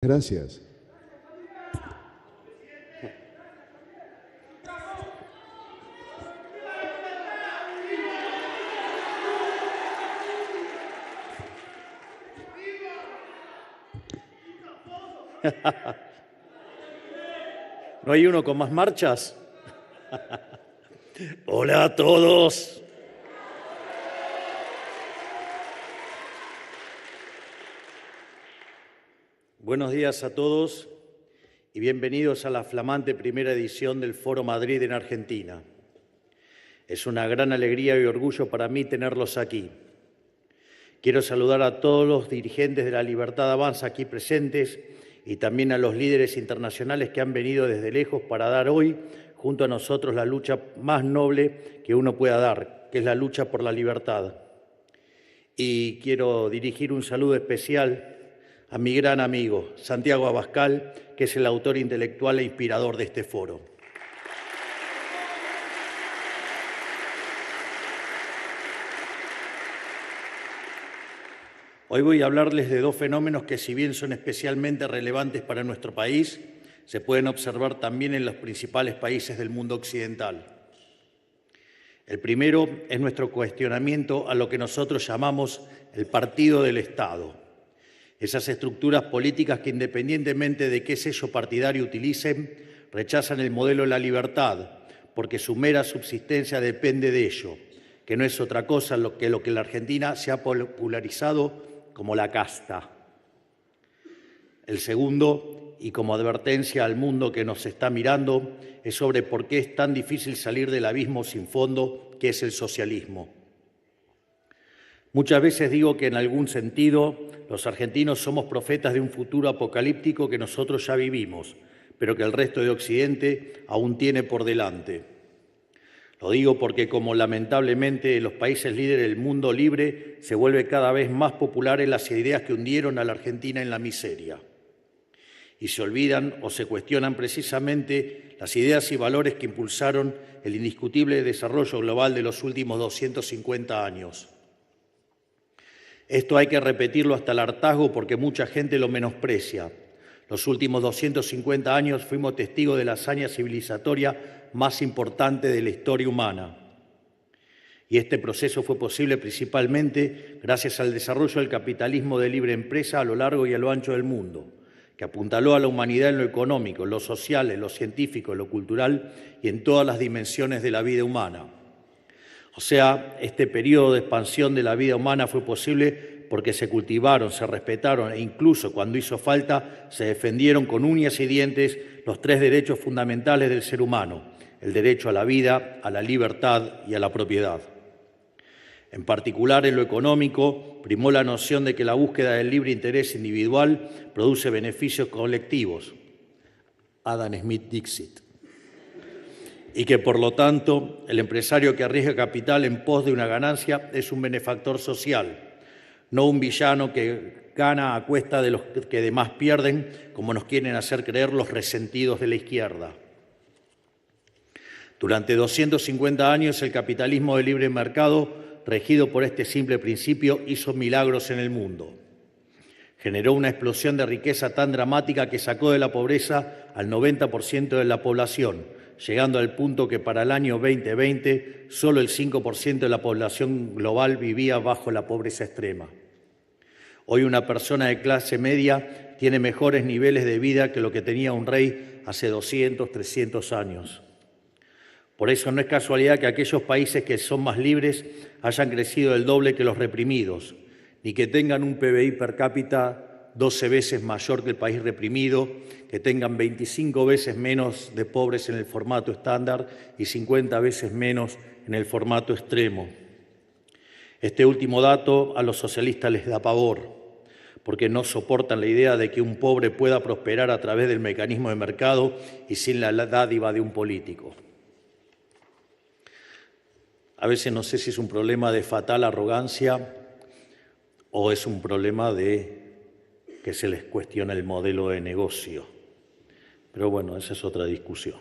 Gracias. ¿No hay uno con más marchas? Hola a todos. Buenos días a todos y bienvenidos a la flamante primera edición del Foro Madrid en Argentina. Es una gran alegría y orgullo para mí tenerlos aquí. Quiero saludar a todos los dirigentes de La Libertad Avanza aquí presentes y también a los líderes internacionales que han venido desde lejos para dar hoy, junto a nosotros, la lucha más noble que uno pueda dar, que es la lucha por la libertad. Y quiero dirigir un saludo especial a mi gran amigo, Santiago Abascal, que es el autor intelectual e inspirador de este foro. Hoy voy a hablarles de dos fenómenos que, si bien son especialmente relevantes para nuestro país, se pueden observar también en los principales países del mundo occidental. El primero es nuestro cuestionamiento a lo que nosotros llamamos el partido del Estado. Esas estructuras políticas que, independientemente de qué sello partidario utilicen, rechazan el modelo de la libertad, porque su mera subsistencia depende de ello, que no es otra cosa que lo que en la Argentina se ha popularizado como la casta. El segundo, y como advertencia al mundo que nos está mirando, es sobre por qué es tan difícil salir del abismo sin fondo que es el socialismo. Muchas veces digo que en algún sentido los argentinos somos profetas de un futuro apocalíptico que nosotros ya vivimos, pero que el resto de Occidente aún tiene por delante. Lo digo porque, como lamentablemente en los países líderes del mundo libre, se vuelve cada vez más populares las ideas que hundieron a la Argentina en la miseria. Y se olvidan o se cuestionan precisamente las ideas y valores que impulsaron el indiscutible desarrollo global de los últimos 250 años. Esto hay que repetirlo hasta el hartazgo porque mucha gente lo menosprecia. Los últimos 250 años fuimos testigos de la hazaña civilizatoria más importante de la historia humana. Y este proceso fue posible principalmente gracias al desarrollo del capitalismo de libre empresa a lo largo y a lo ancho del mundo, que apuntaló a la humanidad en lo económico, en lo social, en lo científico, en lo cultural y en todas las dimensiones de la vida humana. O sea, este periodo de expansión de la vida humana fue posible porque se cultivaron, se respetaron e incluso, cuando hizo falta, se defendieron con uñas y dientes los tres derechos fundamentales del ser humano: el derecho a la vida, a la libertad y a la propiedad. En particular, en lo económico, primó la noción de que la búsqueda del libre interés individual produce beneficios colectivos. Adam Smith Dixit. Y que, por lo tanto, el empresario que arriesga capital en pos de una ganancia es un benefactor social, no un villano que gana a cuesta de los que demás pierden, como nos quieren hacer creer los resentidos de la izquierda. Durante 250 años, el capitalismo de libre mercado, regido por este simple principio, hizo milagros en el mundo. Generó una explosión de riqueza tan dramática que sacó de la pobreza al 90% de la población, llegando al punto que para el año 2020 solo el 5% de la población global vivía bajo la pobreza extrema. Hoy una persona de clase media tiene mejores niveles de vida que lo que tenía un rey hace 200, 300 años. Por eso no es casualidad que aquellos países que son más libres hayan crecido el doble que los reprimidos, ni que tengan un PBI per cápita 12 veces mayor que el país reprimido, que tengan 25 veces menos de pobres en el formato estándar y 50 veces menos en el formato extremo. Este último dato a los socialistas les da pavor, porque no soportan la idea de que un pobre pueda prosperar a través del mecanismo de mercado y sin la dádiva de un político. A veces no sé si es un problema de fatal arrogancia o es un problema de que se les cuestiona el modelo de negocio. Pero bueno, esa es otra discusión.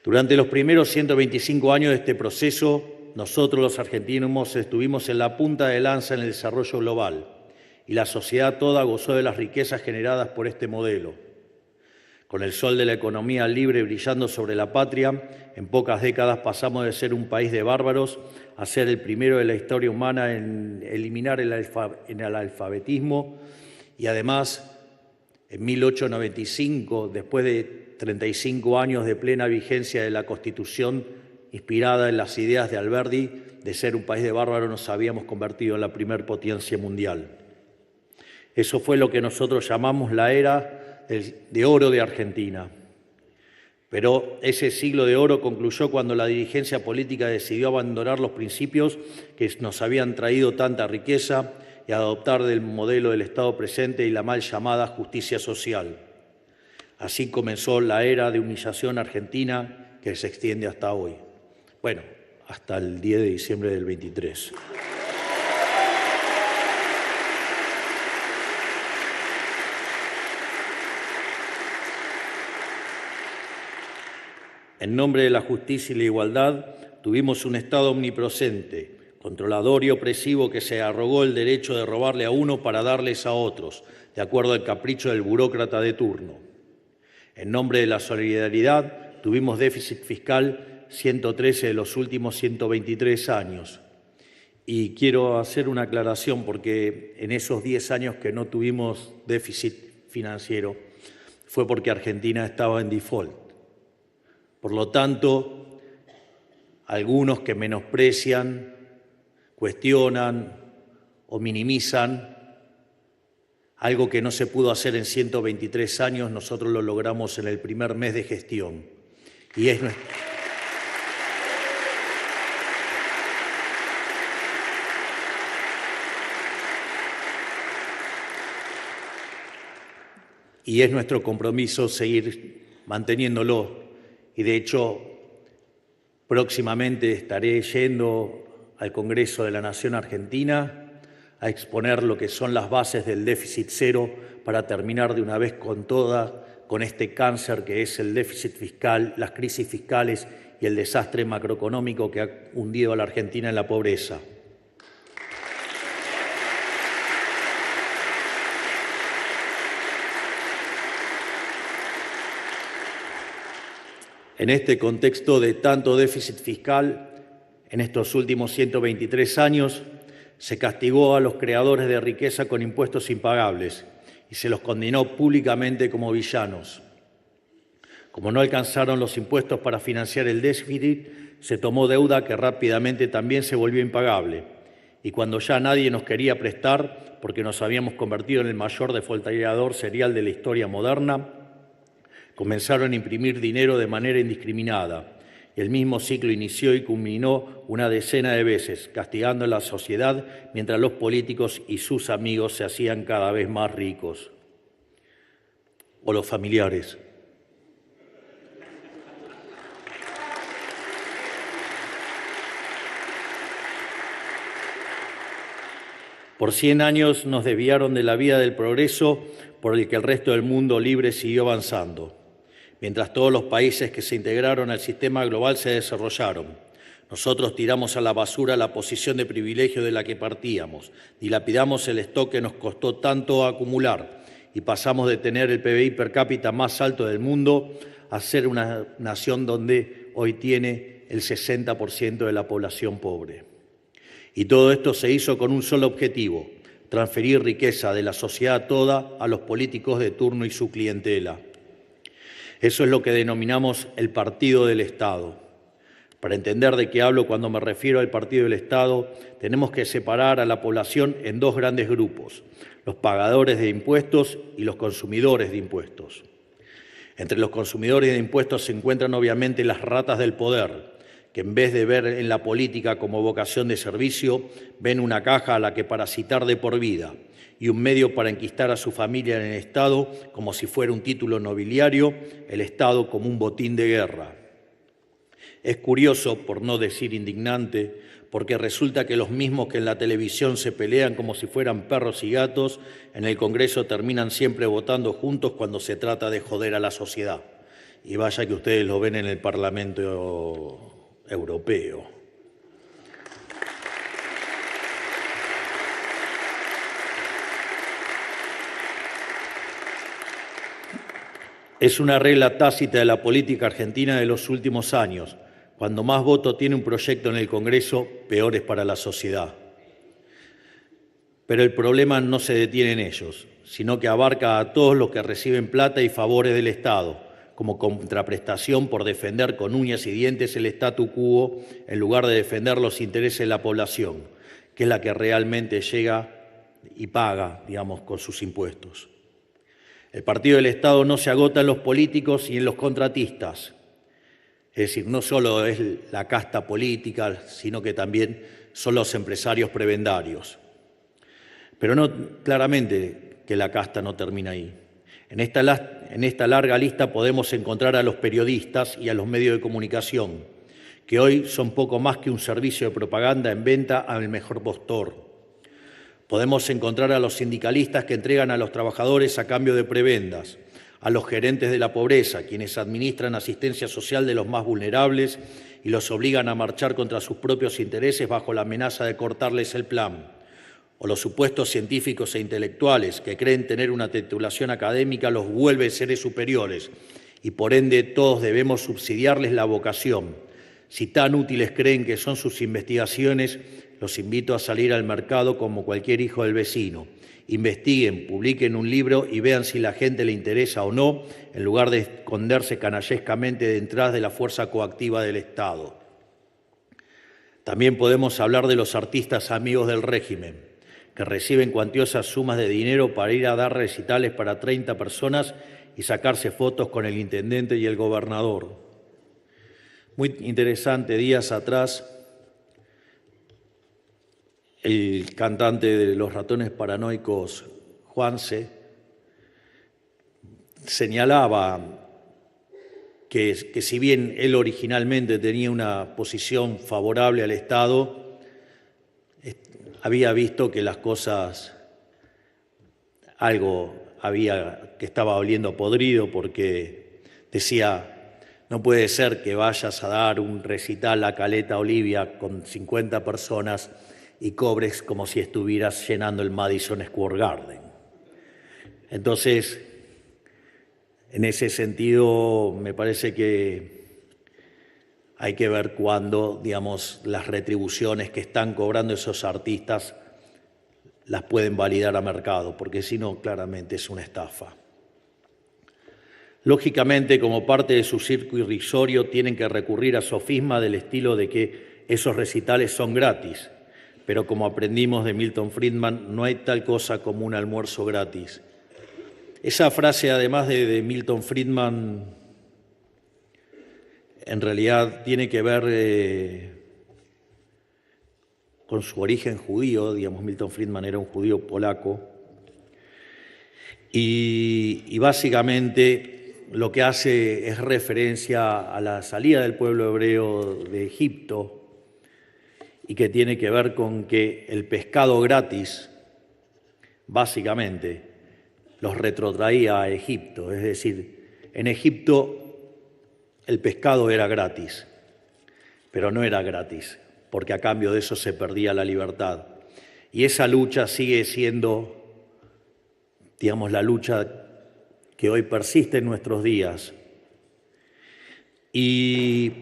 Durante los primeros 125 años de este proceso, nosotros los argentinos estuvimos en la punta de lanza en el desarrollo global y la sociedad toda gozó de las riquezas generadas por este modelo. Con el sol de la economía libre brillando sobre la patria, en pocas décadas pasamos de ser un país de bárbaros a ser el primero de la historia humana en eliminar el alfabetismo y además, en 1895, después de 35 años de plena vigencia de la Constitución, inspirada en las ideas de Alberdi, de ser un país de bárbaros nos habíamos convertido en la primer potencia mundial. Eso fue lo que nosotros llamamos la era de oro de Argentina. Pero ese siglo de oro concluyó cuando la dirigencia política decidió abandonar los principios que nos habían traído tanta riqueza y adoptar del modelo del Estado presente y la mal llamada justicia social. Así comenzó la era de humillación argentina que se extiende hasta hoy. Bueno, hasta el 10 de diciembre del 23. En nombre de la justicia y la igualdad, tuvimos un Estado omnipresente, controlador y opresivo que se arrogó el derecho de robarle a uno para darles a otros, de acuerdo al capricho del burócrata de turno. En nombre de la solidaridad, tuvimos déficit fiscal 113 de los últimos 123 años. Y quiero hacer una aclaración porque en esos 10 años que no tuvimos déficit financiero fue porque Argentina estaba en default. Por lo tanto, algunos que menosprecian, cuestionan o minimizan algo que no se pudo hacer en 123 años, nosotros lo logramos en el primer mes de gestión. Y es nuestro compromiso seguir manteniéndolo. Y de hecho, próximamente estaré yendo al Congreso de la Nación Argentina a exponer lo que son las bases del déficit cero para terminar de una vez con este cáncer que es el déficit fiscal, las crisis fiscales y el desastre macroeconómico que ha hundido a la Argentina en la pobreza. En este contexto de tanto déficit fiscal, en estos últimos 123 años, se castigó a los creadores de riqueza con impuestos impagables y se los condenó públicamente como villanos. Como no alcanzaron los impuestos para financiar el déficit, se tomó deuda que rápidamente también se volvió impagable. Y cuando ya nadie nos quería prestar, porque nos habíamos convertido en el mayor defaultador serial de la historia moderna, comenzaron a imprimir dinero de manera indiscriminada. Y el mismo ciclo inició y culminó una decena de veces, castigando a la sociedad mientras los políticos y sus amigos se hacían cada vez más ricos. O los familiares. Por 100 años nos desviaron de la vía del progreso por el que el resto del mundo libre siguió avanzando. Mientras todos los países que se integraron al sistema global se desarrollaron, nosotros tiramos a la basura la posición de privilegio de la que partíamos, dilapidamos el stock que nos costó tanto acumular y pasamos de tener el PBI per cápita más alto del mundo a ser una nación donde hoy tiene el 60% de la población pobre. Y todo esto se hizo con un solo objetivo: transferir riqueza de la sociedad toda a los políticos de turno y su clientela. Eso es lo que denominamos el partido del Estado. Para entender de qué hablo cuando me refiero al partido del Estado, tenemos que separar a la población en dos grandes grupos: los pagadores de impuestos y los consumidores de impuestos. Entre los consumidores de impuestos se encuentran obviamente las ratas del poder, que en vez de ver en la política como vocación de servicio, ven una caja a la que parasitar de por vida y un medio para enquistar a su familia en el Estado como si fuera un título nobiliario, el Estado como un botín de guerra. Es curioso, por no decir indignante, porque resulta que los mismos que en la televisión se pelean como si fueran perros y gatos, en el Congreso terminan siempre votando juntos cuando se trata de joder a la sociedad. Y vaya que ustedes lo ven en el Parlamento Europeo. Es una regla tácita de la política argentina de los últimos años. Cuando más votos tiene un proyecto en el Congreso, peor es para la sociedad. Pero el problema no se detiene en ellos, sino que abarca a todos los que reciben plata y favores del Estado, como contraprestación por defender con uñas y dientes el statu quo en lugar de defender los intereses de la población, que es la que realmente llega y paga, digamos, con sus impuestos. El partido del Estado no se agota en los políticos y en los contratistas. Es decir, no solo es la casta política, sino que también son los empresarios prebendarios. Pero no, claramente que la casta no termina ahí. En esta larga lista podemos encontrar a los periodistas y a los medios de comunicación, que hoy son poco más que un servicio de propaganda en venta al mejor postor. Podemos encontrar a los sindicalistas que entregan a los trabajadores a cambio de prebendas, a los gerentes de la pobreza, quienes administran asistencia social de los más vulnerables y los obligan a marchar contra sus propios intereses bajo la amenaza de cortarles el plan, o los supuestos científicos e intelectuales que creen tener una titulación académica los vuelve seres superiores y por ende todos debemos subsidiarles la vocación. Si tan útiles creen que son sus investigaciones, los invito a salir al mercado como cualquier hijo del vecino. Investiguen, publiquen un libro y vean si la gente le interesa o no, en lugar de esconderse canallescamente detrás de la fuerza coactiva del Estado. También podemos hablar de los artistas amigos del régimen, que reciben cuantiosas sumas de dinero para ir a dar recitales para 30 personas y sacarse fotos con el intendente y el gobernador. Muy interesante, días atrás, el cantante de Los Ratones Paranoicos, Juanse, señalaba que si bien él originalmente tenía una posición favorable al Estado, había visto que las cosas, algo había que estaba oliendo podrido, porque decía, no puede ser que vayas a dar un recital a Caleta Olivia con 50 personas y cobres como si estuvieras llenando el Madison Square Garden. Entonces, en ese sentido, me parece que hay que ver cuándo, digamos, las retribuciones que están cobrando esos artistas las pueden validar a mercado, porque si no, claramente es una estafa. Lógicamente, como parte de su circo irrisorio, tienen que recurrir a sofismas del estilo de que esos recitales son gratis, pero como aprendimos de Milton Friedman, no hay tal cosa como un almuerzo gratis. Esa frase, además de Milton Friedman, en realidad tiene que ver con su origen judío. Digamos, Milton Friedman era un judío polaco, y básicamente lo que hace es referencia a la salida del pueblo hebreo de Egipto, y que tiene que ver con que el pescado gratis, básicamente, los retrotraía a Egipto. Es decir, en Egipto el pescado era gratis, pero no era gratis, porque a cambio de eso se perdía la libertad. Y esa lucha sigue siendo, digamos, la lucha que hoy persiste en nuestros días. Y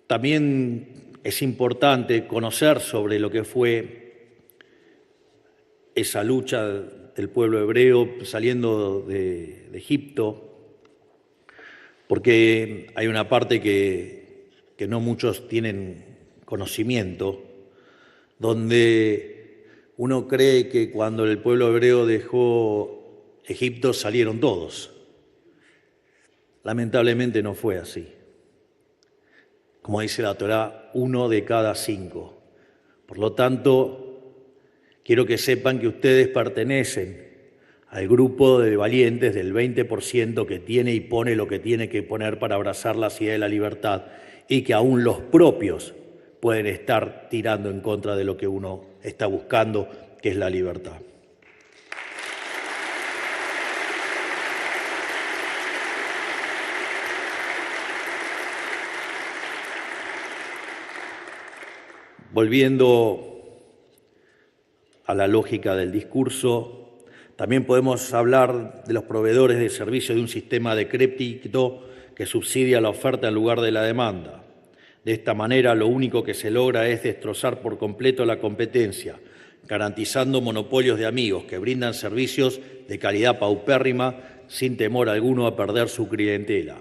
también es importante conocer sobre lo que fue esa lucha del pueblo hebreo saliendo de Egipto, porque hay una parte que no muchos tienen conocimiento, donde uno cree que cuando el pueblo hebreo dejó Egipto salieron todos. Lamentablemente no fue así. Como dice la Torá, 1 de cada 5. Por lo tanto, quiero que sepan que ustedes pertenecen al grupo de valientes del 20% que tiene y pone lo que tiene que poner para abrazar la idea de la libertad, y que aún los propios pueden estar tirando en contra de lo que uno está buscando, que es la libertad. Volviendo a la lógica del discurso, También podemos hablar de los proveedores de servicio de un sistema decrépito que subsidia la oferta en lugar de la demanda. De esta manera, lo único que se logra es destrozar por completo la competencia, garantizando monopolios de amigos que brindan servicios de calidad paupérrima sin temor alguno a perder su clientela.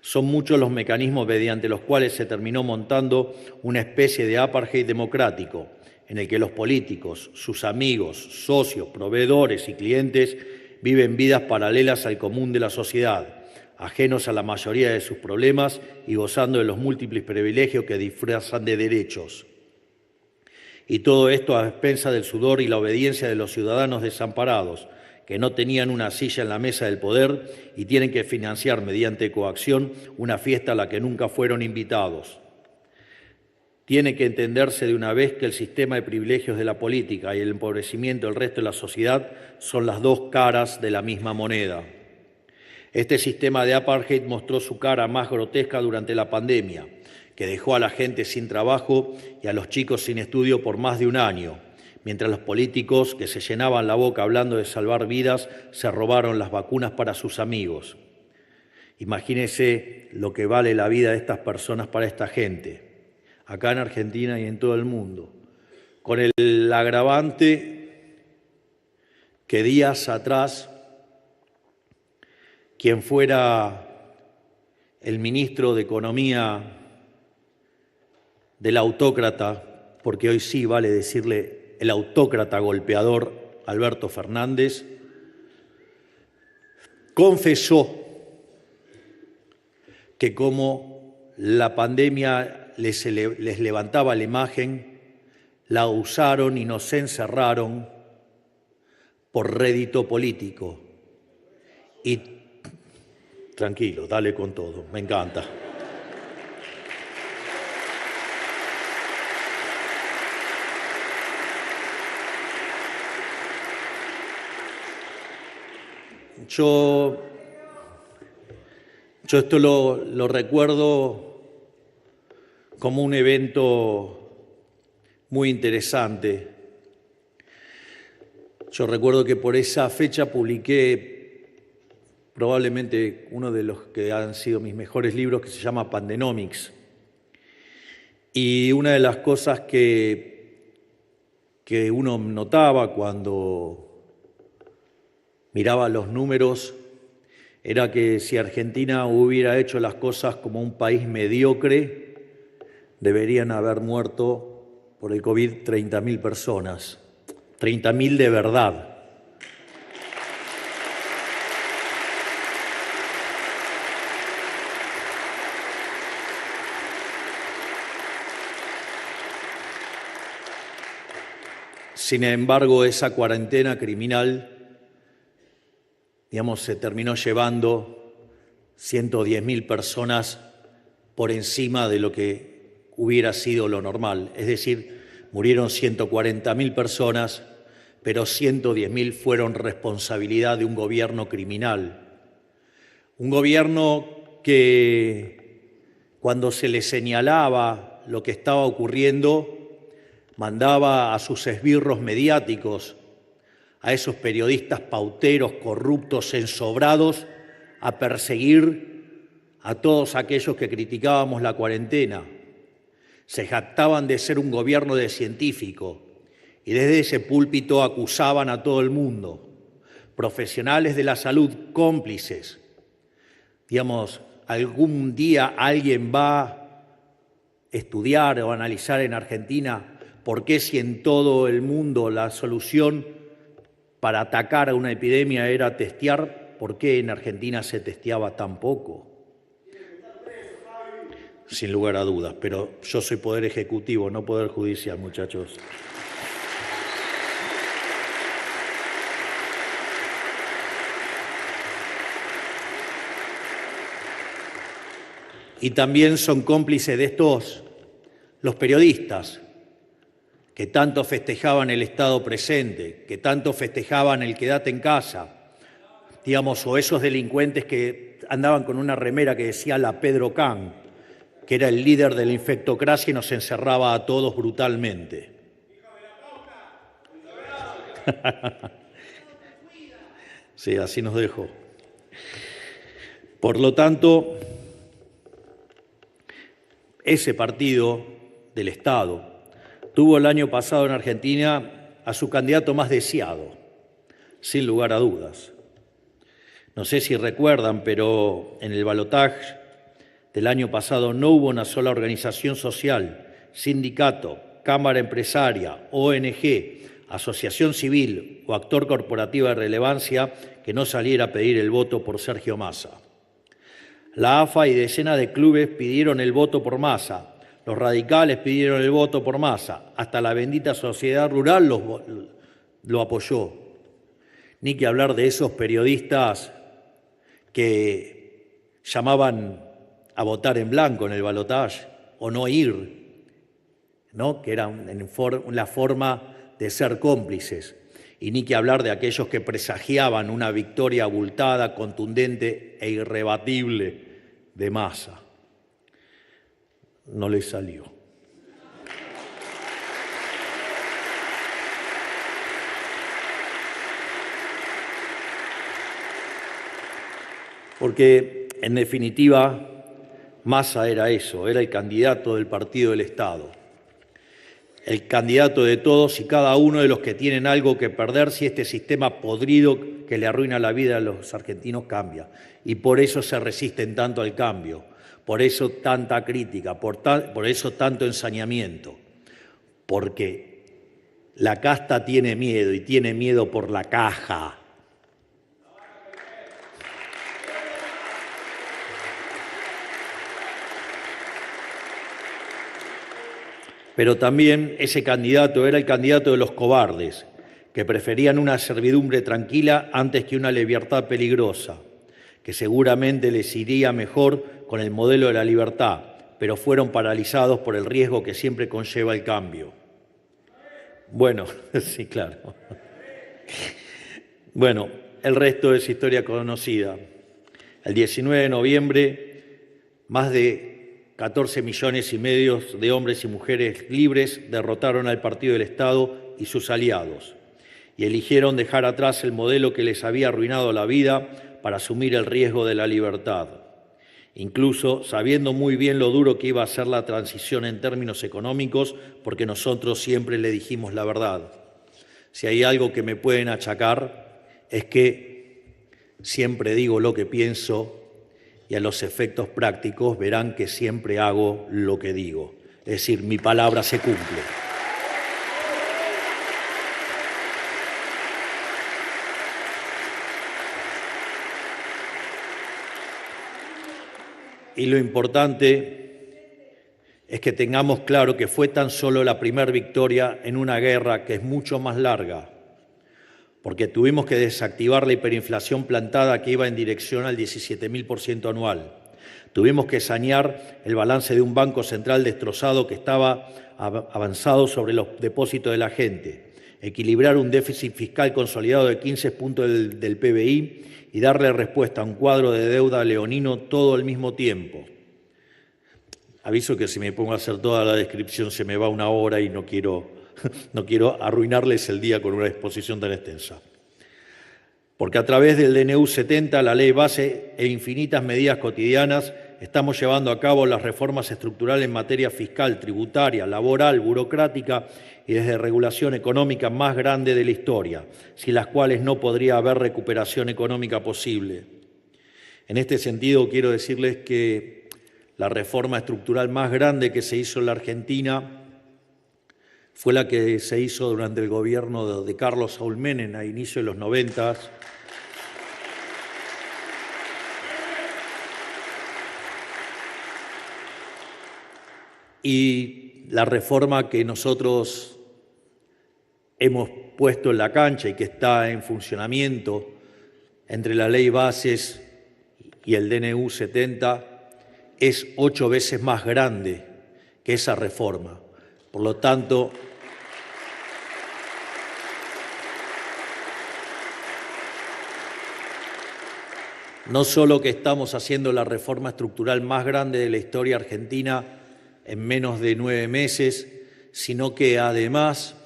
Son muchos los mecanismos mediante los cuales se terminó montando una especie de apartheid democrático, en el que los políticos, sus amigos, socios, proveedores y clientes viven vidas paralelas al común de la sociedad, ajenos a la mayoría de sus problemas y gozando de los múltiples privilegios que disfrazan de derechos. Y todo esto a expensas del sudor y la obediencia de los ciudadanos desamparados, que no tenían una silla en la mesa del poder y tienen que financiar mediante coacción una fiesta a la que nunca fueron invitados. Tiene que entenderse de una vez que el sistema de privilegios de la política y el empobrecimiento del resto de la sociedad son las dos caras de la misma moneda. Este sistema de apartheid mostró su cara más grotesca durante la pandemia, que dejó a la gente sin trabajo y a los chicos sin estudio por más de un año, mientras los políticos que se llenaban la boca hablando de salvar vidas se robaron las vacunas para sus amigos. Imagínense lo que vale la vida de estas personas para esta gente, acá en Argentina y en todo el mundo, con el agravante que días atrás quien fuera el ministro de Economía del autócrata, porque hoy sí vale decirle el autócrata golpeador Alberto Fernández, confesó que como la pandemia les levantaba la imagen, la usaron y nos encerraron por rédito político. Y tranquilo, dale con todo, me encanta. Yo esto lo recuerdo como un evento muy interesante. Yo recuerdo que por esa fecha publiqué probablemente uno de los que han sido mis mejores libros, que se llama Pandenomics. Y una de las cosas que uno notaba cuando miraba los números era que si Argentina hubiera hecho las cosas como un país mediocre, deberían haber muerto por el COVID 30.000 personas, 30.000 de verdad. Sin embargo, esa cuarentena criminal, se terminó llevando 110.000 personas por encima de lo que hubiera sido lo normal. Es decir, murieron 140.000 personas, pero 110.000 fueron responsabilidad de un gobierno criminal. Un gobierno que, cuando se le señalaba lo que estaba ocurriendo, mandaba a sus esbirros mediáticos, a esos periodistas pauteros, corruptos, ensobrados, a perseguir a todos aquellos que criticábamos la cuarentena. Se jactaban de ser un gobierno de científico y desde ese púlpito acusaban a todo el mundo, profesionales de la salud cómplices. Algún día alguien va a estudiar o analizar en Argentina por qué, si en todo el mundo la solución para atacar a una epidemia era testear, ¿por qué en Argentina se testeaba tan poco? Sin lugar a dudas, pero yo soy poder ejecutivo, no poder judicial, muchachos. Y también son cómplices de estos los periodistas, que tanto festejaban el Estado presente, que tanto festejaban el quédate en casa, o esos delincuentes que andaban con una remera que decía la Pedro Can, que era el líder de la infectocracia y nos encerraba a todos brutalmente. Sí, así nos dejó. Por lo tanto, ese partido del Estado tuvo el año pasado en Argentina a su candidato más deseado, sin lugar a dudas. No sé si recuerdan, pero en el balotaje del año pasado no hubo una sola organización social, sindicato, cámara empresaria, ONG, asociación civil o actor corporativo de relevancia que no saliera a pedir el voto por Sergio Massa. La AFA y decenas de clubes pidieron el voto por Massa, los radicales pidieron el voto por Massa, hasta la bendita sociedad rural lo apoyó. Ni que hablar de esos periodistas que llamaban a votar en blanco en el balotaje o no ir, ¿no? Que era la forma de ser cómplices. Y ni que hablar de aquellos que presagiaban una victoria abultada, contundente e irrebatible de Massa. No les salió. Porque, en definitiva, Massa era eso, era el candidato del Partido del Estado, el candidato de todos y cada uno de los que tienen algo que perder si este sistema podrido que le arruina la vida a los argentinos cambia. Y por eso se resisten tanto al cambio, por eso tanta crítica, por eso tanto ensañamiento, porque la casta tiene miedo y tiene miedo por la caja. Pero también ese candidato era el candidato de los cobardes, que preferían una servidumbre tranquila antes que una libertad peligrosa, que seguramente les iría mejor con el modelo de la libertad, pero fueron paralizados por el riesgo que siempre conlleva el cambio. Bueno, sí, claro. Bueno, el resto es historia conocida. El 19 de noviembre, más de 14,5 millones de hombres y mujeres libres derrotaron al Partido del Estado y sus aliados y eligieron dejar atrás el modelo que les había arruinado la vida para asumir el riesgo de la libertad, incluso sabiendo muy bien lo duro que iba a ser la transición en términos económicos, porque nosotros siempre le dijimos la verdad. Si hay algo que me pueden achacar es que siempre digo lo que pienso, y a los efectos prácticos verán que siempre hago lo que digo. Es decir, mi palabra se cumple. Y lo importante es que tengamos claro que fue tan solo la primera victoria en una guerra que es mucho más larga, porque tuvimos que desactivar la hiperinflación plantada que iba en dirección al 17.000% anual. Tuvimos que sanear el balance de un banco central destrozado que estaba avanzado sobre los depósitos de la gente, equilibrar un déficit fiscal consolidado de 15 puntos del PBI y darle respuesta a un cuadro de deuda leonino todo al mismo tiempo. Aviso que si me pongo a hacer toda la descripción se me va una hora y no quiero arruinarles el día con una exposición tan extensa. Porque a través del DNU 70, la ley base e infinitas medidas cotidianas, estamos llevando a cabo las reformas estructurales en materia fiscal, tributaria, laboral, burocrática y desde regulación económica más grande de la historia, sin las cuales no podría haber recuperación económica posible. En este sentido, quiero decirles que la reforma estructural más grande que se hizo en la Argentina fue la que se hizo durante el gobierno de Carlos Saúl Menem a inicios de los 90. Y la reforma que nosotros hemos puesto en la cancha y que está en funcionamiento entre la ley bases y el DNU 70 es 8 veces más grande que esa reforma. Por lo tanto, no solo que estamos haciendo la reforma estructural más grande de la historia argentina en menos de 9 meses, sino que además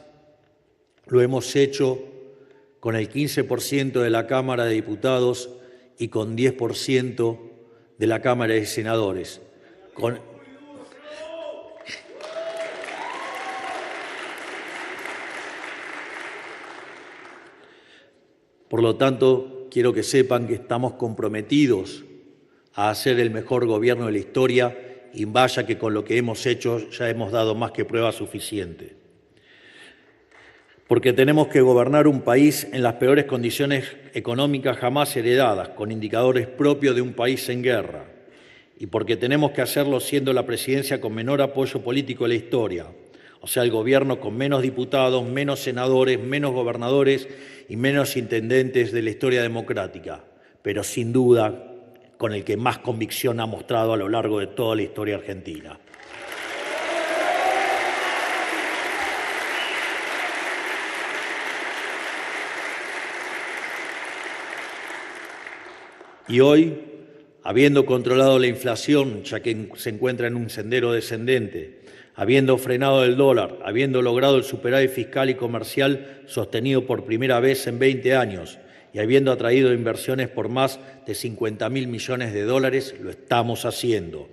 lo hemos hecho con el 15% de la Cámara de Diputados y con 10% de la Cámara de Senadores. Por lo tanto, quiero que sepan que estamos comprometidos a hacer el mejor gobierno de la historia, y vaya que con lo que hemos hecho ya hemos dado más que prueba suficiente. Porque tenemos que gobernar un país en las peores condiciones económicas jamás heredadas, con indicadores propios de un país en guerra. Y porque tenemos que hacerlo siendo la presidencia con menor apoyo político de la historia, o sea, el gobierno con menos diputados, menos senadores, menos gobernadores y menos intendentes de la historia democrática, pero sin duda con el que más convicción ha mostrado a lo largo de toda la historia argentina. Y hoy, habiendo controlado la inflación, ya que se encuentra en un sendero descendente, habiendo frenado el dólar, habiendo logrado el superávit fiscal y comercial sostenido por primera vez en 20 años y habiendo atraído inversiones por más de 50.000 millones de dólares, lo estamos haciendo.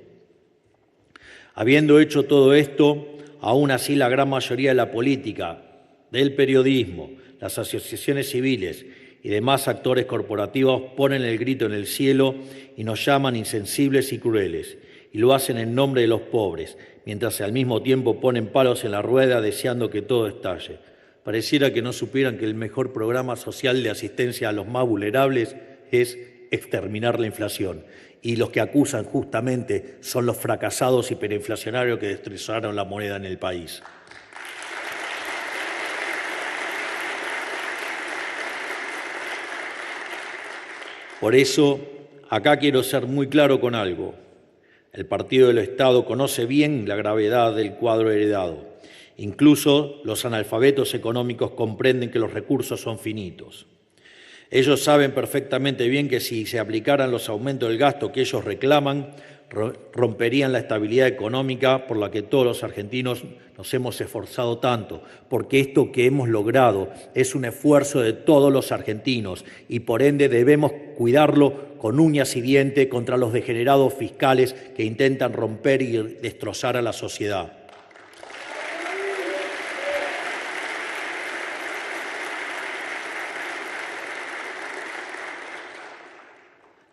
Habiendo hecho todo esto, aún así la gran mayoría de la política, del periodismo, las asociaciones civiles y demás actores corporativos ponen el grito en el cielo y nos llaman insensibles y crueles, y lo hacen en nombre de los pobres, mientras al mismo tiempo ponen palos en la rueda deseando que todo estalle. Pareciera que no supieran que el mejor programa social de asistencia a los más vulnerables es exterminar la inflación. Y los que acusan justamente son los fracasados hiperinflacionarios que destrozaron la moneda en el país. Por eso, acá quiero ser muy claro con algo. El Partido del Estado conoce bien la gravedad del cuadro heredado. Incluso los analfabetos económicos comprenden que los recursos son finitos. Ellos saben perfectamente bien que si se aplicaran los aumentos del gasto que ellos reclaman, romperían la estabilidad económica por la que todos los argentinos nos hemos esforzado tanto, porque esto que hemos logrado es un esfuerzo de todos los argentinos y por ende debemos cuidarlo con uñas y dientes contra los degenerados fiscales que intentan romper y destrozar a la sociedad.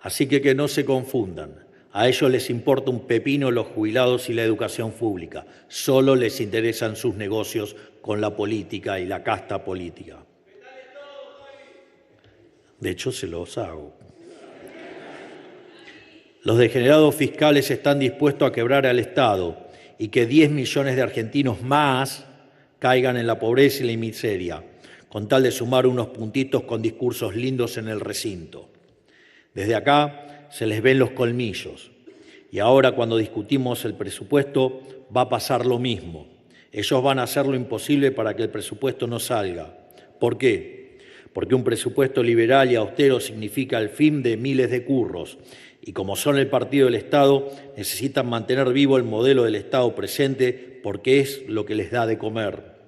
Así que no se confundan. A ellos les importa un pepino los jubilados y la educación pública. Solo les interesan sus negocios con la política y la casta política. De hecho, se los hago. Los degenerados fiscales están dispuestos a quebrar al Estado y que 10 millones de argentinos más caigan en la pobreza y la miseria, con tal de sumar unos puntitos con discursos lindos en el recinto. Desde acá se les ven los colmillos y ahora cuando discutimos el presupuesto va a pasar lo mismo. Ellos van a hacer lo imposible para que el presupuesto no salga. ¿Por qué? Porque un presupuesto liberal y austero significa el fin de miles de curros y como son el partido del Estado necesitan mantener vivo el modelo del Estado presente porque es lo que les da de comer.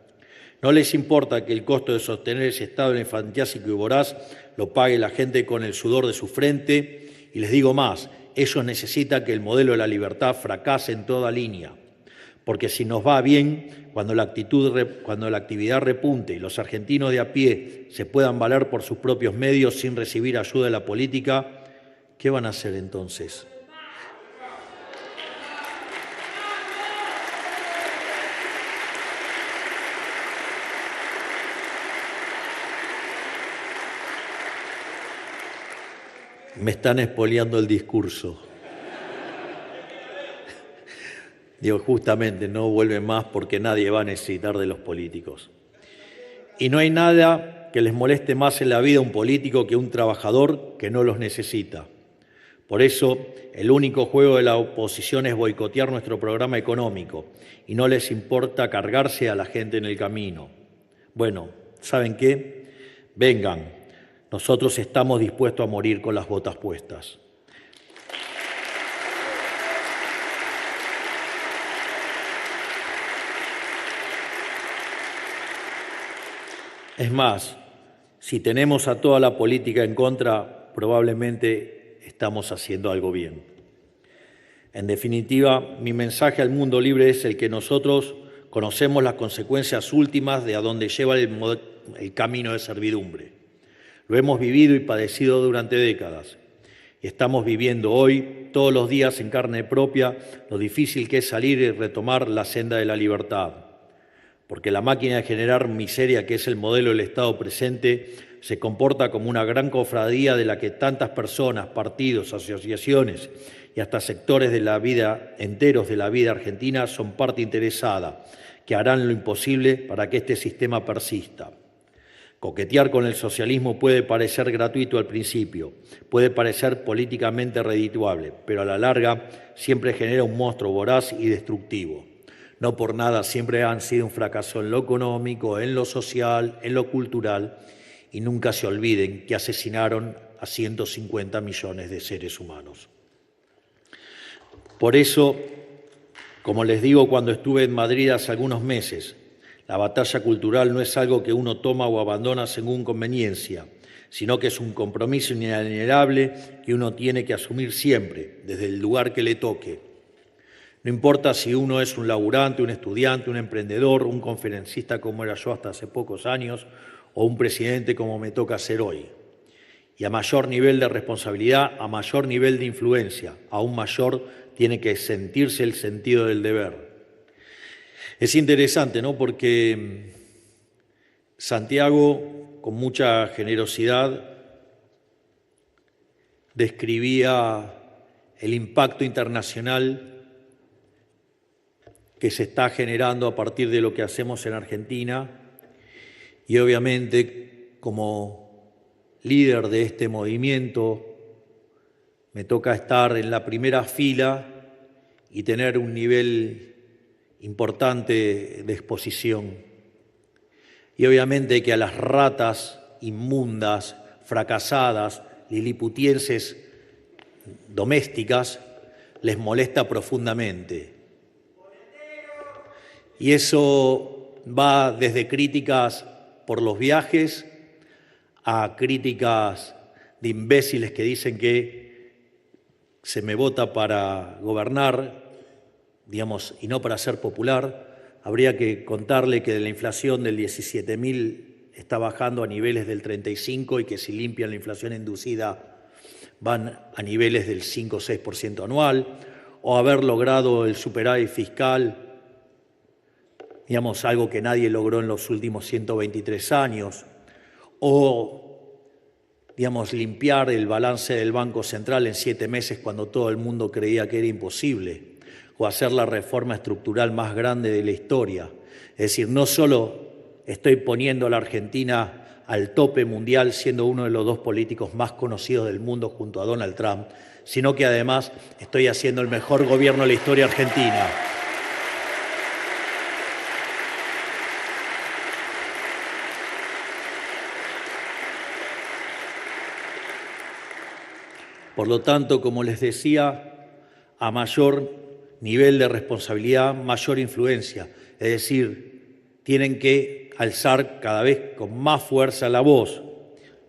No les importa que el costo de sostener ese Estado infantiásico y voraz lo pague la gente con el sudor de su frente. Y les digo más, ellos necesitan que el modelo de la libertad fracase en toda línea. Porque si nos va bien, cuando la actividad repunte y los argentinos de a pie se puedan valer por sus propios medios sin recibir ayuda de la política, ¿qué van a hacer entonces? Me están expoliando el discurso. Digo, justamente no vuelven más porque nadie va a necesitar de los políticos. Y no hay nada que les moleste más en la vida a un político que un trabajador que no los necesita. Por eso, el único juego de la oposición es boicotear nuestro programa económico y no les importa cargarse a la gente en el camino. Bueno, ¿saben qué? Vengan. Nosotros estamos dispuestos a morir con las botas puestas. Es más, Si tenemos a toda la política en contra, probablemente estamos haciendo algo bien. En definitiva, mi mensaje al mundo libre es el que nosotros conocemos las consecuencias últimas de a dónde lleva el camino de servidumbre. Lo hemos vivido y padecido durante décadas. Y estamos viviendo hoy, todos los días en carne propia, lo difícil que es salir y retomar la senda de la libertad. Porque la máquina de generar miseria, que es el modelo del Estado presente, se comporta como una gran cofradía de la que tantas personas, partidos, asociaciones y hasta sectores de la vida, enteros de la vida argentina, son parte interesada, que harán lo imposible para que este sistema persista. Coquetear con el socialismo puede parecer gratuito al principio, puede parecer políticamente redituable, pero a la larga siempre genera un monstruo voraz y destructivo. No por nada siempre han sido un fracaso en lo económico, en lo social, en lo cultural, y nunca se olviden que asesinaron a 150 millones de seres humanos. Por eso, como les digo cuando estuve en Madrid hace algunos meses, la batalla cultural no es algo que uno toma o abandona según conveniencia, sino que es un compromiso inalienable que uno tiene que asumir siempre, desde el lugar que le toque. No importa si uno es un laburante, un estudiante, un emprendedor, un conferencista como era yo hasta hace pocos años, o un presidente como me toca ser hoy. Y a mayor nivel de responsabilidad, a mayor nivel de influencia, aún mayor tiene que sentirse el sentido del deber. Es interesante, ¿no? Porque Santiago, con mucha generosidad, describía el impacto internacional que se está generando a partir de lo que hacemos en Argentina y obviamente como líder de este movimiento me toca estar en la primera fila y tener un nivel importante de exposición. Y obviamente que a las ratas inmundas, fracasadas, liliputienses domésticas les molesta profundamente. Y eso va desde críticas por los viajes a críticas de imbéciles que dicen que se me vota para gobernar, digamos, y no para ser popular. Habría que contarle que de la inflación del 17.000 está bajando a niveles del 35 y que si limpian la inflación inducida van a niveles del 5 o 6% anual, o haber logrado el superávit fiscal, digamos, algo que nadie logró en los últimos 123 años, o, digamos, limpiar el balance del Banco Central en 7 meses cuando todo el mundo creía que era imposible, o hacer la reforma estructural más grande de la historia. Es decir, no solo estoy poniendo a la Argentina al tope mundial, siendo uno de los 2 políticos más conocidos del mundo junto a Donald Trump, sino que además estoy haciendo el mejor gobierno de la historia argentina. Por lo tanto, como les decía, a mayor nivel de responsabilidad, mayor influencia. Es decir, tienen que alzar cada vez con más fuerza la voz.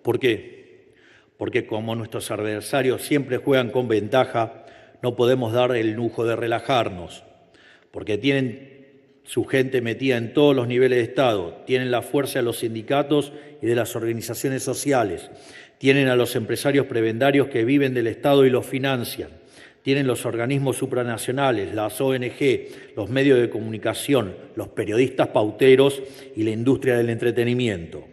¿Por qué? Porque como nuestros adversarios siempre juegan con ventaja, no podemos dar el lujo de relajarnos. Porque tienen su gente metida en todos los niveles de Estado, tienen la fuerza de los sindicatos y de las organizaciones sociales, tienen a los empresarios prebendarios que viven del Estado y los financian, tienen los organismos supranacionales, las ONG, los medios de comunicación, los periodistas pauteros y la industria del entretenimiento.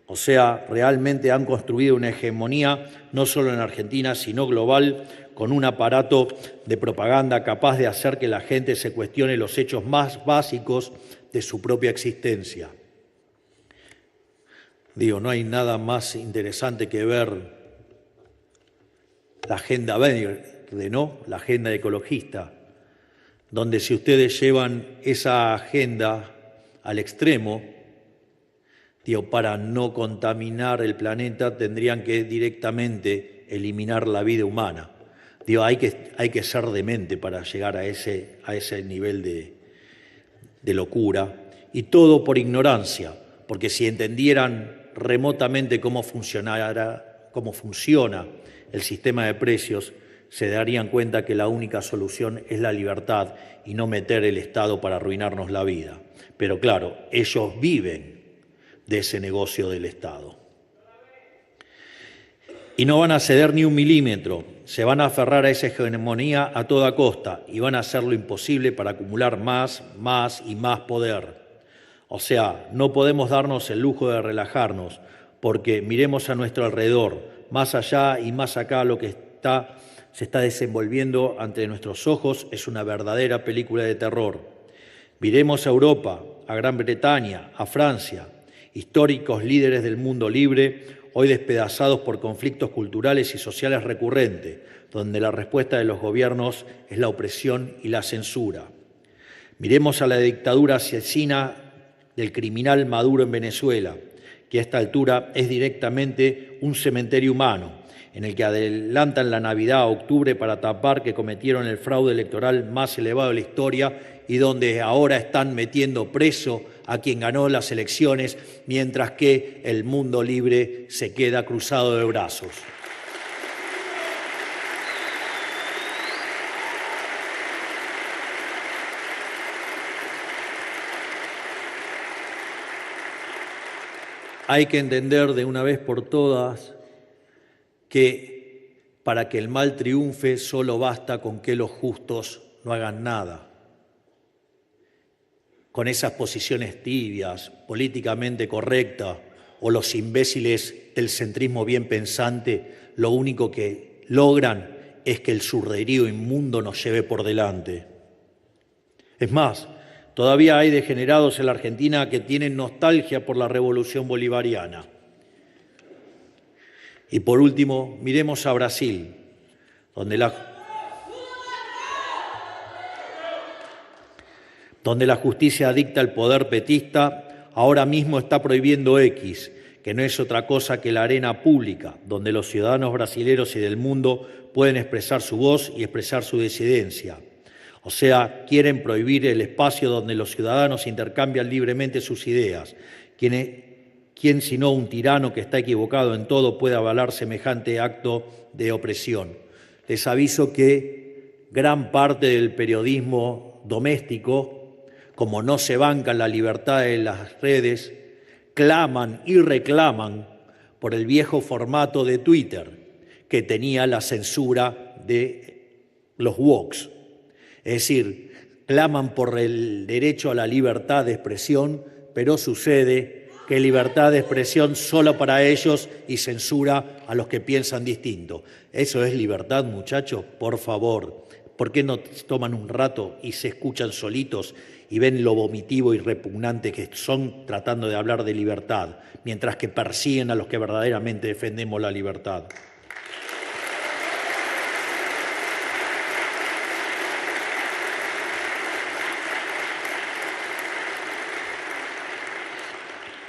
O sea, realmente han construido una hegemonía no solo en Argentina, sino global, con un aparato de propaganda capaz de hacer que la gente se cuestione los hechos más básicos de su propia existencia. Digo, no hay nada más interesante que ver la agenda verde, ¿no? La agenda ecologista, donde si ustedes llevan esa agenda al extremo, digo, para no contaminar el planeta tendrían que directamente eliminar la vida humana. Digo, hay que ser demente para llegar a ese nivel de locura, y todo por ignorancia, porque si entendieran remotamente cómo funciona el sistema de precios, se darían cuenta que la única solución es la libertad y no meter el Estado para arruinarnos la vida. Pero claro, ellos viven de ese negocio del Estado. Y no van a ceder ni un milímetro, se van a aferrar a esa hegemonía a toda costa y van a hacer lo imposible para acumular más y más poder. O sea, no podemos darnos el lujo de relajarnos, porque miremos a nuestro alrededor, más allá y más acá, lo que se está desenvolviendo ante nuestros ojos es una verdadera película de terror. Miremos a Europa, a Gran Bretaña, a Francia, históricos líderes del mundo libre, hoy despedazados por conflictos culturales y sociales recurrentes, donde la respuesta de los gobiernos es la opresión y la censura. Miremos a la dictadura asesina del criminal Maduro en Venezuela, que a esta altura es directamente un cementerio humano, en el que adelantan la Navidad a octubre para tapar que cometieron el fraude electoral más elevado de la historia y donde ahora están metiendo preso a quien ganó las elecciones, mientras que el mundo libre se queda cruzado de brazos. Hay que entender de una vez por todas que para que el mal triunfe solo basta con que los justos no hagan nada. Con esas posiciones tibias, políticamente correctas, o los imbéciles del centrismo bien pensante, lo único que logran es que el zurderío inmundo nos lleve por delante. Es más, todavía hay degenerados en la Argentina que tienen nostalgia por la revolución bolivariana. Y por último, miremos a Brasil, donde la justicia dicta el poder petista, ahora mismo está prohibiendo X, que no es otra cosa que la arena pública, donde los ciudadanos brasileños y del mundo pueden expresar su voz y expresar su disidencia. O sea, quieren prohibir el espacio donde los ciudadanos intercambian libremente sus ideas. ¿Quién sino un tirano que está equivocado en todo puede avalar semejante acto de opresión? Les aviso que gran parte del periodismo doméstico, como no se bancan la libertad de las redes, claman y reclaman por el viejo formato de Twitter, que tenía la censura de los woks. Es decir, claman por el derecho a la libertad de expresión, pero sucede que libertad de expresión solo para ellos y censura a los que piensan distinto. ¿Eso es libertad, muchachos? Por favor, ¿por qué no toman un rato y se escuchan solitos y ven lo vomitivo y repugnante que son tratando de hablar de libertad, mientras que persiguen a los que verdaderamente defendemos la libertad?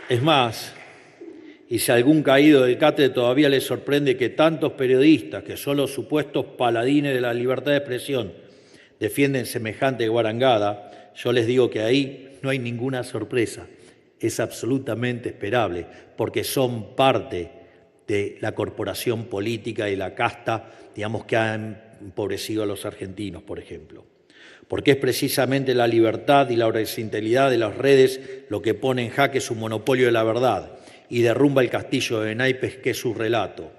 Es más, y si a algún caído del catre todavía le sorprende que tantos periodistas, que son los supuestos paladines de la libertad de expresión, defienden semejante guarangada, yo les digo que ahí no hay ninguna sorpresa. Es absolutamente esperable, porque son parte de la corporación política y la casta, digamos, que han empobrecido a los argentinos, por ejemplo. Porque es precisamente la libertad y la horizontalidad de las redes lo que pone en jaque su monopolio de la verdad y derrumba el castillo de naipes que es su relato.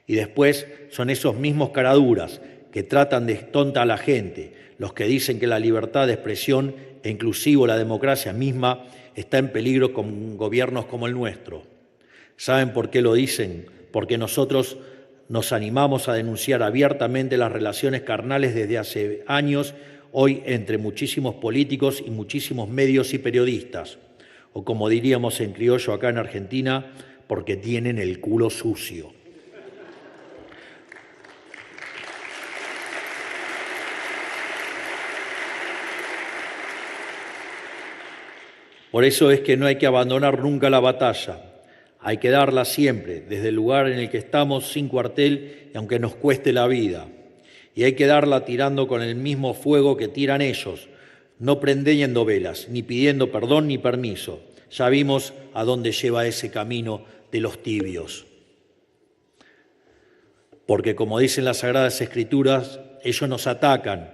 Y después son esos mismos caraduras que tratan de tonta a la gente, los que dicen que la libertad de expresión e inclusive la democracia misma está en peligro con gobiernos como el nuestro. ¿Saben por qué lo dicen? Porque nosotros nos animamos a denunciar abiertamente las relaciones carnales desde hace años, hoy entre muchísimos políticos y muchísimos medios y periodistas, o como diríamos en criollo acá en Argentina, porque tienen el culo sucio. Por eso es que no hay que abandonar nunca la batalla, hay que darla siempre, desde el lugar en el que estamos, sin cuartel, y aunque nos cueste la vida. Y hay que darla tirando con el mismo fuego que tiran ellos, no prendiendo velas, ni pidiendo perdón ni permiso, Ya vimos a dónde lleva ese camino de los tibios. Porque, como dicen las Sagradas Escrituras, ellos nos atacan,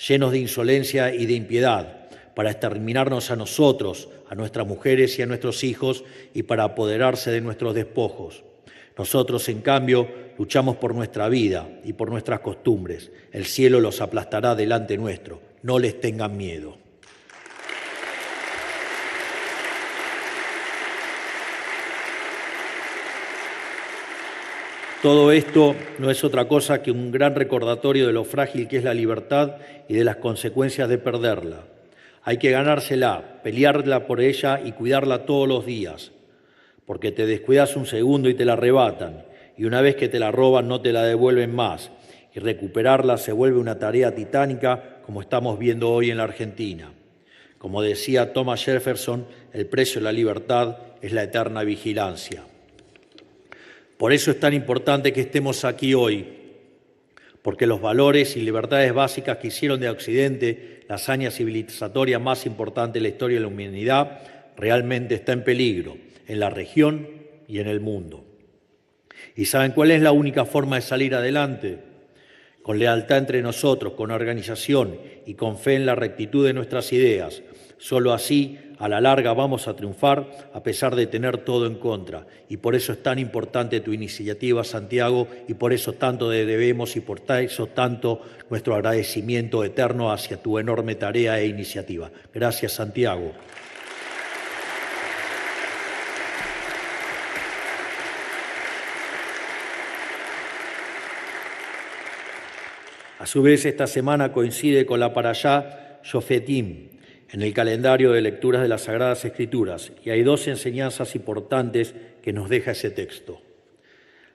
llenos de insolencia y de impiedad, para exterminarnos a nosotros, a nuestras mujeres y a nuestros hijos, y para apoderarse de nuestros despojos. Nosotros, en cambio, luchamos por nuestra vida y por nuestras costumbres. El cielo los aplastará delante nuestro. No les tengan miedo. Todo esto no es otra cosa que un gran recordatorio de lo frágil que es la libertad y de las consecuencias de perderla. Hay que ganársela, pelearla por ella y cuidarla todos los días, porque te descuidas un segundo y te la arrebatan, y una vez que te la roban no te la devuelven más, y recuperarla se vuelve una tarea titánica, como estamos viendo hoy en la Argentina. Como decía Thomas Jefferson, el precio de la libertad es la eterna vigilancia. Por eso es tan importante que estemos aquí hoy, porque los valores y libertades básicas que hicieron de Occidente la hazaña civilizatoria más importante de la historia de la humanidad realmente está en peligro, en la región y en el mundo. ¿Y saben cuál es la única forma de salir adelante? Con lealtad entre nosotros, con organización y con fe en la rectitud de nuestras ideas. Solo así, a la larga, vamos a triunfar a pesar de tener todo en contra. Y por eso es tan importante tu iniciativa, Santiago, y por eso tanto te debemos y por eso tanto nuestro agradecimiento eterno hacia tu enorme tarea e iniciativa. Gracias, Santiago. A su vez, esta semana coincide con la Parashá Shofetim, en el calendario de lecturas de las Sagradas Escrituras, y hay dos enseñanzas importantes que nos deja ese texto.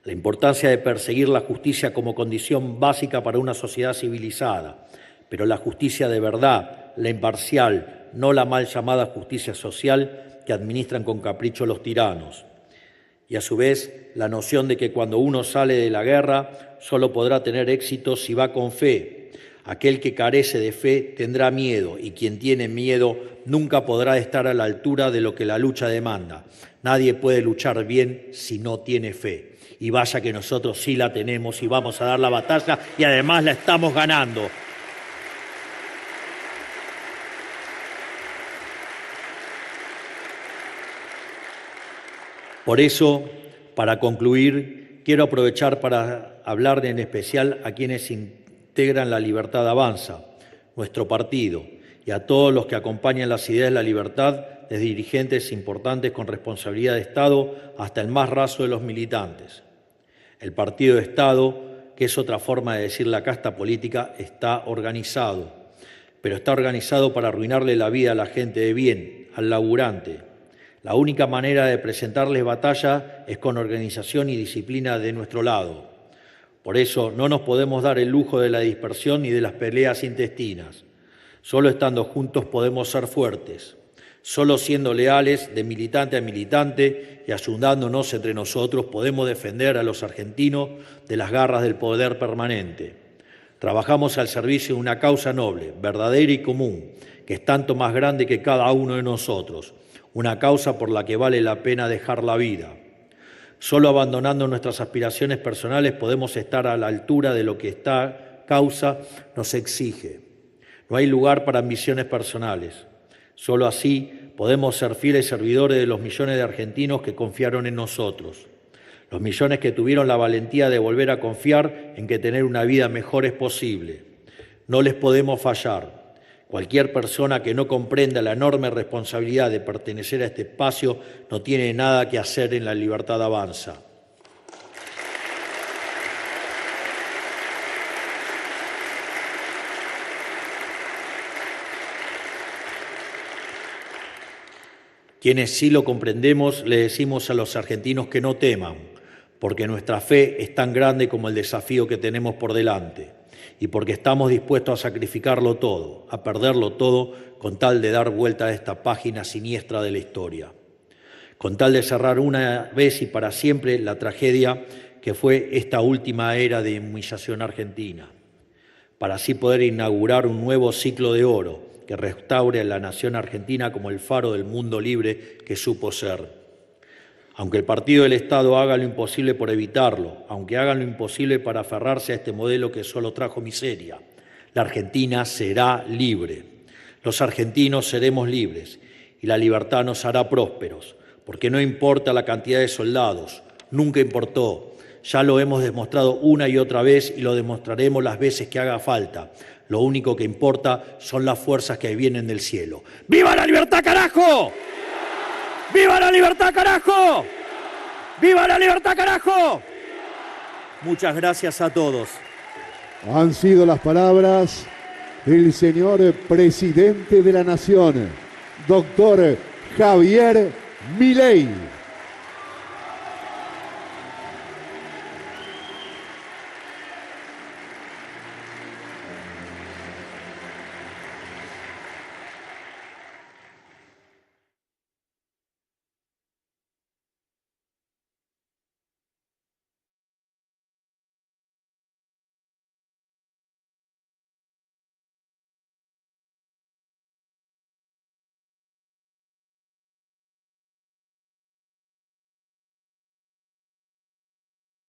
La importancia de perseguir la justicia como condición básica para una sociedad civilizada, pero la justicia de verdad, la imparcial, no la mal llamada justicia social que administran con capricho los tiranos. Y a su vez, la noción de que cuando uno sale de la guerra solo podrá tener éxito si va con fe. Aquel que carece de fe tendrá miedo y quien tiene miedo nunca podrá estar a la altura de lo que la lucha demanda. Nadie puede luchar bien si no tiene fe. Y vaya que nosotros sí la tenemos y vamos a dar la batalla y además la estamos ganando. Por eso, para concluir, quiero aprovechar para hablar en especial a quienes integran La Libertad Avanza, nuestro partido, y a todos los que acompañan las ideas de la libertad, desde dirigentes importantes con responsabilidad de Estado hasta el más raso de los militantes. El partido de Estado, que es otra forma de decir la casta política, está organizado, pero está organizado para arruinarle la vida a la gente de bien, al laburante. La única manera de presentarles batalla es con organización y disciplina de nuestro lado. Por eso no nos podemos dar el lujo de la dispersión ni de las peleas intestinas. Solo estando juntos podemos ser fuertes. Solo siendo leales de militante a militante y ayudándonos entre nosotros podemos defender a los argentinos de las garras del poder permanente. Trabajamos al servicio de una causa noble, verdadera y común, que es tanto más grande que cada uno de nosotros. Una causa por la que vale la pena dejar la vida. Solo abandonando nuestras aspiraciones personales podemos estar a la altura de lo que esta causa nos exige. No hay lugar para ambiciones personales. Solo así podemos ser fieles servidores de los millones de argentinos que confiaron en nosotros. Los millones que tuvieron la valentía de volver a confiar en que tener una vida mejor es posible. No les podemos fallar. Cualquier persona que no comprenda la enorme responsabilidad de pertenecer a este espacio no tiene nada que hacer en La Libertad Avanza. Quienes sí lo comprendemos, le decimos a los argentinos que no teman, porque nuestra fe es tan grande como el desafío que tenemos por delante. Y porque estamos dispuestos a sacrificarlo todo, a perderlo todo, con tal de dar vuelta a esta página siniestra de la historia. Con tal de cerrar una vez y para siempre la tragedia que fue esta última era de humillación argentina. Para así poder inaugurar un nuevo ciclo de oro, que restaure a la nación argentina como el faro del mundo libre que supo ser. Aunque el partido del Estado haga lo imposible por evitarlo, aunque hagan lo imposible para aferrarse a este modelo que solo trajo miseria, la Argentina será libre. Los argentinos seremos libres y la libertad nos hará prósperos, porque no importa la cantidad de soldados, nunca importó. Ya lo hemos demostrado una y otra vez y lo demostraremos las veces que haga falta. Lo único que importa son las fuerzas que vienen del cielo. ¡Viva la libertad, carajo! ¡Viva la libertad, carajo! ¡Viva la libertad, carajo! Muchas gracias a todos. Han sido las palabras del señor presidente de la Nación, doctor Javier Milei.